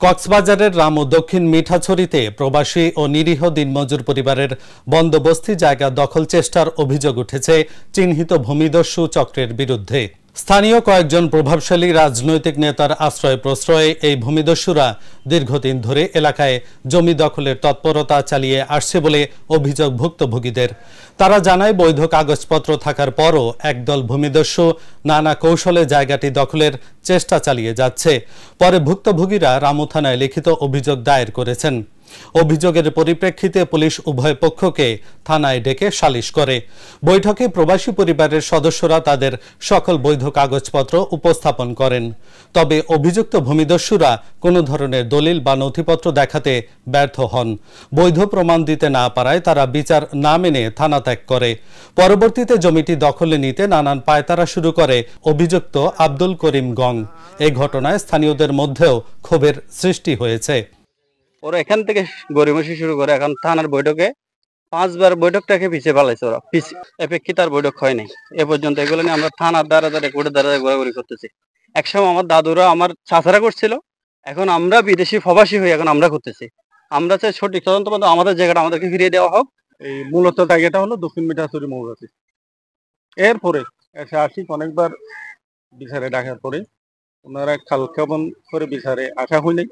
কক্সবাজারের রামু দক্ষিণ মিঠাছড়িতে প্রবাসী ও নিরীহ দিনমজুর পরিবারের বন্দোবস্তি জায়গা দখল চেষ্টার অভিযোগ উঠেছে চিহ্নিত ভূমিদস্যু চক্রের বিরুদ্ধে। স্থানীয় কয়েকজন প্রভাবশালী রাজনৈতিক নেতার আশ্রয় প্রশ্রয়ে এই ভূমিদস্যুরা দীর্ঘদিন ধরে এলাকায় জমি দখলের তৎপরতা চালিয়ে আসছে বলে অভিযোগ ভুক্তভোগীদের। তারা জানায়, বৈধ কাগজপত্র থাকার পরও একদল ভূমিদস্যু নানা কৌশলে জায়গাটি দখলের চেষ্টা চালিয়ে যাচ্ছে। পরে ভুক্তভোগীরা রামু থানায় লিখিত অভিযোগ দায়ের করেছেন। অভিযোগের পরিপ্রেক্ষিতে পুলিশ উভয় পক্ষকে থানায় ডেকে সালিশ করে। বৈঠকে প্রবাসী পরিবারের সদস্যরা তাদের সকল বৈধ কাগজপত্র উপস্থাপন করেন। তবে অভিযুক্ত ভূমিদস্যুরা কোনো ধরনের দলিল বা নথিপত্র দেখাতে ব্যর্থ হন। বৈধ প্রমাণ দিতে না পারায় তারা বিচার না মেনে থানা ত্যাগ করে। পরবর্তীতে জমিটি দখলে নিতে নানান পায়তারা শুরু করে অভিযুক্ত আব্দুল করিম গং। এই ঘটনায় স্থানীয়দের মধ্যেও ক্ষোভের সৃষ্টি হয়েছে। ওরা এখান থেকে গড়িমসি শুরু করে এখন থানার বৈঠকে 5 বার বৈঠকটাকে পিছিয়ে পালাইছে। ওরা এপেক্ষিত আর বৈঠক হয় নাই এ পর্যন্ত। এগুলো নিয়ে আমরা থানার দ্বারা কোর্টের দ্বারা ঘোরাঘুরি করতেছি। একসময় আমার দাদুরা আমার চাচারা করছিল, এখন আমরা বিদেশি প্রবাসী হয়ে এখন আমরা করতেছি। আমরা চাই সঠিক তদন্ত পর্যন্ত আমাদের জায়গাটা আমাদেরকে ফিরিয়ে দেওয়া হোক। এই মূলত জায়গাটা হলো দক্ষিণ মিঠাছড়ি মৌজাতি। এরপরে এসে আসি অনেকবার বিচারে ডাকার পরে ওনারা খাল কেমন করে বিচারে আসা হয়নি।